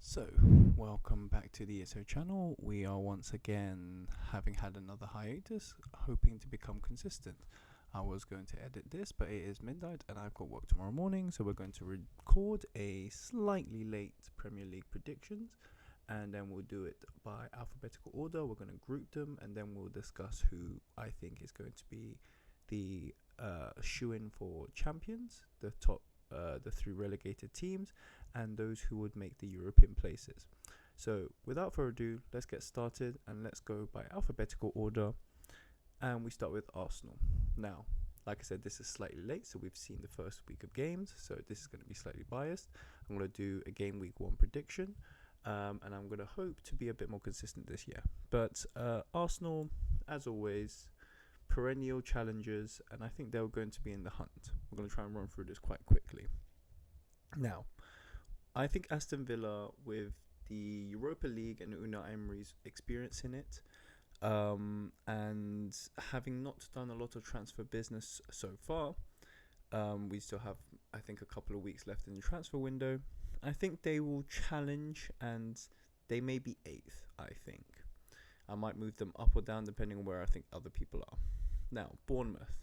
So, welcome back to the ESO channel. We are once again having had another hiatus, hoping to become consistent. I was going to edit this, but it is midnight and I've got work tomorrow morning, so we're going to record a slightly late Premier League predictions, and then we'll do it by alphabetical order. We're going to group them, and then we'll discuss who I think is going to be the shoe-in for champions, the three relegated teams, and those who would make the European places. So, without further ado, let's get started and let's go by alphabetical order. And we start with Arsenal. Now, like I said, this is slightly late, so we've seen the first week of games, so this is going to be slightly biased. I'm going to do a game week 1 prediction, and I'm going to hope to be a bit more consistent this year. But Arsenal, as always, perennial challengers, and I think they're going to be in the hunt. We're going to try and run through this quite quickly. Now, I think Aston Villa, with the Europa League and Unai Emery's experience in it, and having not done a lot of transfer business so far, we still have, I think, a couple of weeks left in the transfer window. I think they will challenge, and they may be 8th, I think. I might move them up or down depending on where I think other people are. Now, Bournemouth.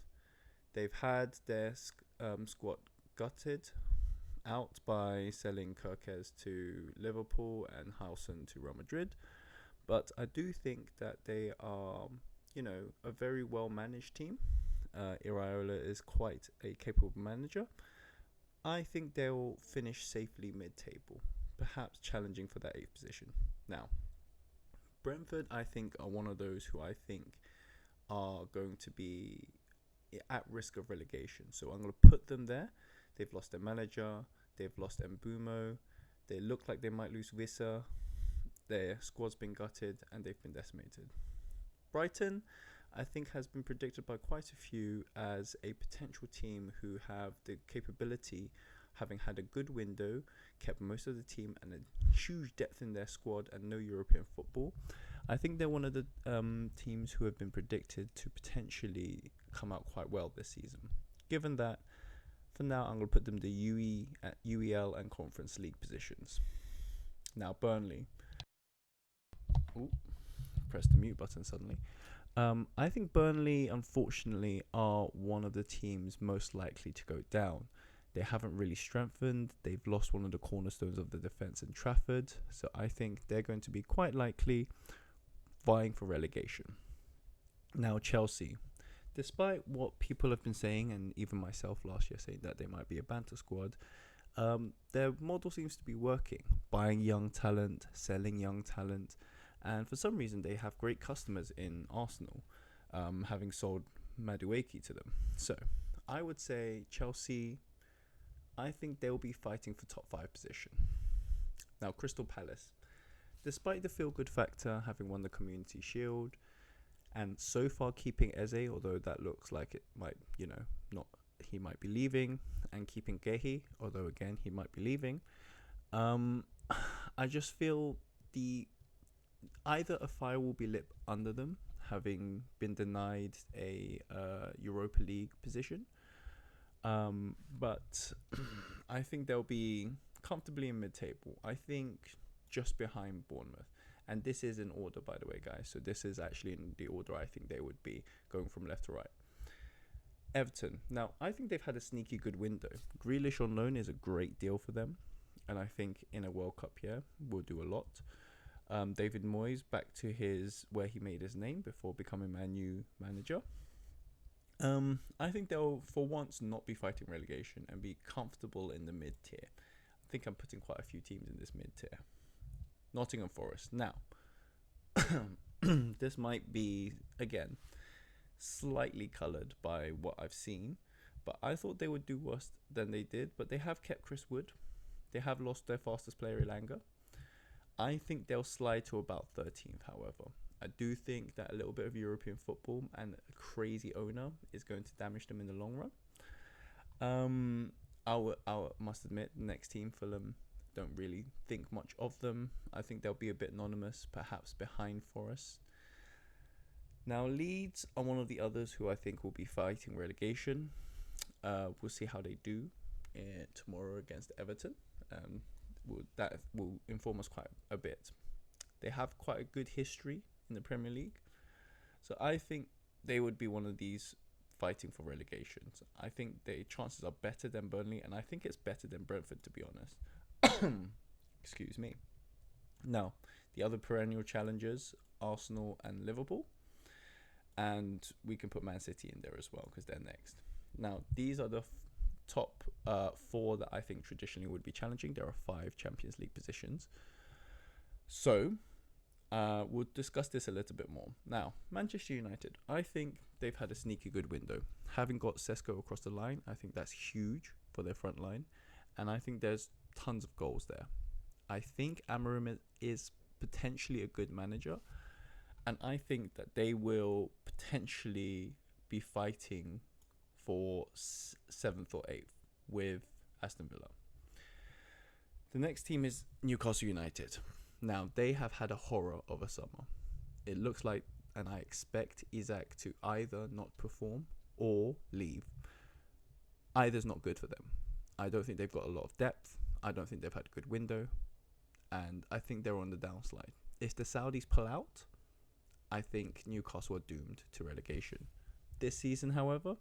They've had their squad gutted out by selling Kirkes to Liverpool and Howson to Real Madrid. But I do think that they are, a very well-managed team. Iraola is quite a capable manager. I think they'll finish safely mid-table, perhaps challenging for that 8th position. Now, Brentford, I think, are one of those who I think are going to be at risk of relegation. So I'm going to put them there. They've lost their manager. They've lost Mbumo. They look like they might lose Wissa. Their squad's been gutted and they've been decimated. Brighton, I think, has been predicted by quite a few as a potential team who have the capability, having had a good window, kept most of the team and a huge depth in their squad and no European football. I think they're one of the teams who have been predicted to potentially come out quite well this season. Given that, for now, I'm going to put them to UEL and Conference League positions. Now, Burnley. Ooh, pressed the mute button suddenly. I think Burnley, unfortunately, are one of the teams most likely to go down. They haven't really strengthened. They've lost one of the cornerstones of the defence in Trafford. So I think they're going to be quite likely vying for relegation. Now, Chelsea. Despite what people have been saying, and even myself last year saying that they might be a banter squad, their model seems to be working. Buying young talent, selling young talent, and for some reason they have great customers in Arsenal, having sold Madueke to them. So I would say Chelsea, I think they'll be fighting for top 5 position. Now, Crystal Palace. Despite the feel-good factor, having won the Community Shield, and so far keeping Eze, although that looks like it might, not, he might be leaving, and keeping Gehi, although again he might be leaving. I just feel either a fire will be lit under them, having been denied a Europa League position, but I think they'll be comfortably in mid-table. I think just behind Bournemouth. And this is in order, by the way, guys. So this is actually in the order I think they would be, going from left to right. Everton. Now, I think they've had a sneaky good window. Grealish on loan is a great deal for them. And I think in a World Cup year, will do a lot. David Moyes back to where he made his name before becoming Man U manager. I think they'll, for once, not be fighting relegation and be comfortable in the mid-tier. I think I'm putting quite a few teams in this mid-tier. Nottingham Forest. Now, this might be, again, slightly coloured by what I've seen, but I thought they would do worse than they did, but they have kept Chris Wood. They have lost their fastest player, Elanga. I think they'll slide to about 13th, however. I do think that a little bit of European football and a crazy owner is going to damage them in the long run. I must admit, the next team, Fulham, don't really think much of them. I think they'll be a bit anonymous, perhaps behind Forest. Now, Leeds are one of the others who I think will be fighting relegation. We'll see how they do tomorrow against Everton. will inform us quite a bit. They have quite a good history in the Premier League, so I think they would be one of these fighting for relegation. So I think their chances are better than Burnley, and I think it's better than Brentford, to be honest. Excuse me. Now, the other perennial challengers, Arsenal and Liverpool, and we can put Man City in there as well because they're next. Now, these are the top four that I think traditionally would be challenging. There are 5 Champions League positions. So, we'll discuss this a little bit more. Now, Manchester United, I think they've had a sneaky good window. Having got Sesko across the line, I think that's huge for their front line. And I think there's tons of goals there. I think Amorim is potentially a good manager. And I think that they will potentially be fighting for 7th or 8th with Aston Villa. The next team is Newcastle United. Now, they have had a horror of a summer. It looks like, and I expect Isak to either not perform or leave. Either's not good for them. I don't think they've got a lot of depth. I don't think they've had a good window. And I think they're on the downslide. If the Saudis pull out, I think Newcastle are doomed to relegation. This season, however,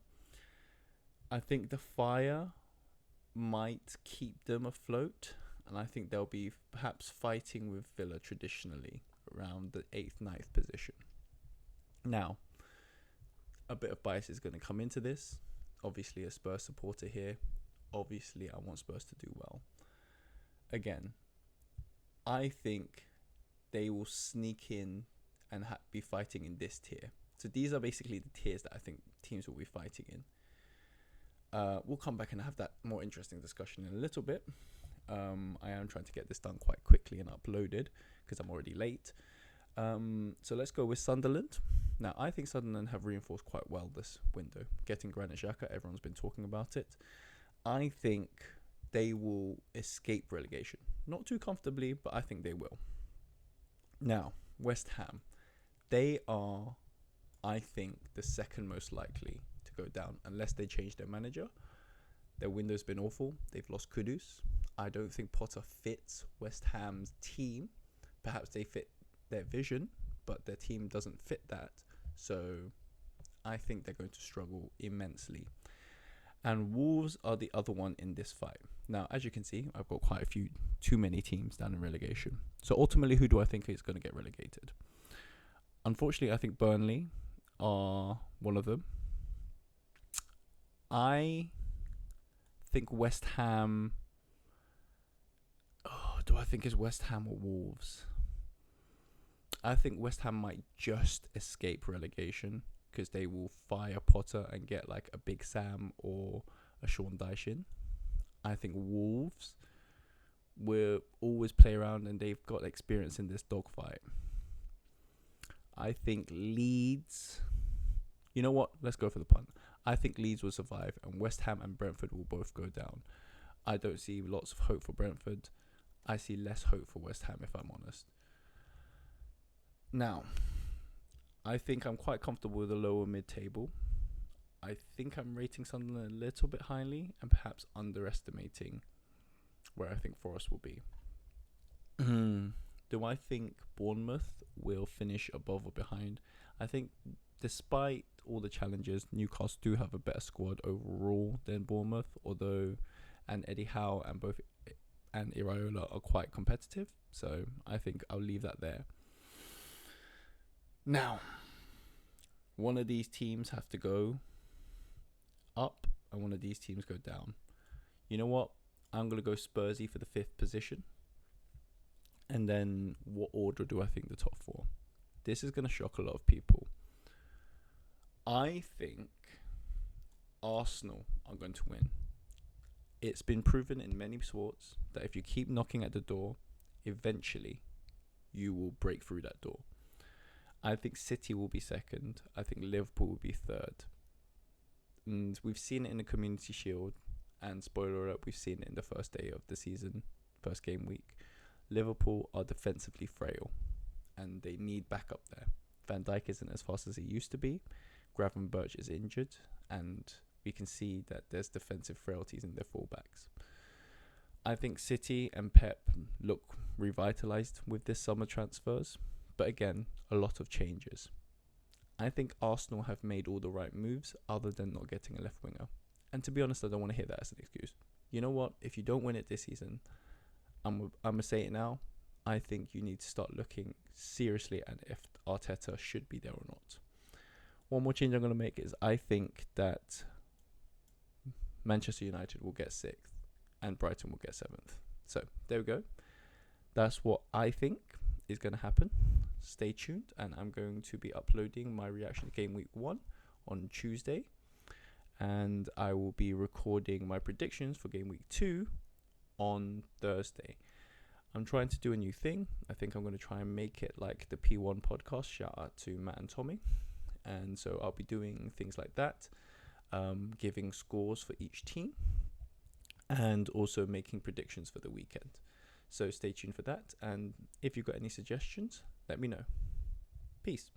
I think the fire might keep them afloat. And I think they'll be perhaps fighting with Villa traditionally around the 8th, 9th position. Now, a bit of bias is going to come into this. Obviously, a Spurs supporter here. Obviously, I want Spurs to do well. Again, I think they will sneak in and be fighting in this tier. So these are basically the tiers that I think teams will be fighting in. We'll come back and have that more interesting discussion in a little bit. I am trying to get this done quite quickly and uploaded because I'm already late. So let's go with Sunderland. Now, I think Sunderland have reinforced quite well this window. Getting Granit Xhaka, everyone's been talking about it. I think they will escape relegation. Not too comfortably, but I think they will. Now, West Ham. They are, I think, the second most likely to go down unless they change their manager. Their window's been awful. They've lost Kudus. I don't think Potter fits West Ham's team. Perhaps they fit their vision, but their team doesn't fit that. So I think they're going to struggle immensely. And Wolves are the other one in this fight. Now, as you can see, I've got quite a few, too many teams down in relegation. So ultimately, who do I think is going to get relegated? Unfortunately, I think Burnley are one of them. I think West Ham... do I think it's West Ham or Wolves? I think West Ham might just escape relegation because they will fire Potter and get like a Big Sam or a Sean Dyche in. I think Wolves will always play around and they've got experience in this dogfight. I think Leeds... You know what? Let's go for the punt. I think Leeds will survive and West Ham and Brentford will both go down. I don't see lots of hope for Brentford. I see less hope for West Ham, if I'm honest. Now, I think I'm quite comfortable with the lower mid-table. I think I'm rating Sunderland a little bit highly and perhaps underestimating where I think Forest will be. Do I think Bournemouth will finish above or behind? I think despite all the challenges, Newcastle do have a better squad overall than Bournemouth, although Eddie Howe and Iraola are quite competitive. So I think I'll leave that there. Now, one of these teams have to go up and one of these teams go down. You know what? I'm going to go Spursy for the 5th position. And then what order do I think the top 4? This is going to shock a lot of people. I think Arsenal are going to win. It's been proven in many sports that if you keep knocking at the door, eventually you will break through that door. I think City will be 2nd. I think Liverpool will be 3rd. And we've seen it in the Community Shield. And spoiler alert, we've seen it in the first day of the season, first game week. Liverpool are defensively frail. And they need backup there. Van Dijk isn't as fast as he used to be. Gravenberch is injured. And we can see that there's defensive frailties in their fullbacks. I think City and Pep look revitalized with this summer transfers, but again, a lot of changes. I think Arsenal have made all the right moves other than not getting a left winger. And to be honest, I don't want to hear that as an excuse. You know what? If you don't win it this season, I'm going to say it now. I think you need to start looking seriously at if Arteta should be there or not. One more change I'm going to make is I think that Manchester United will get 6th and Brighton will get 7th. So there we go. That's what I think is going to happen. Stay tuned, and I'm going to be uploading my reaction to game week 1 on Tuesday, and I will be recording my predictions for game week 2 on Thursday. I'm trying to do a new thing. I think I'm going to try and make it like the P1 podcast. Shout out to Matt and Tommy. And so I'll be doing things like that, giving scores for each team, and also making predictions for the weekend. So stay tuned for that. And if you've got any suggestions, let me know. Peace.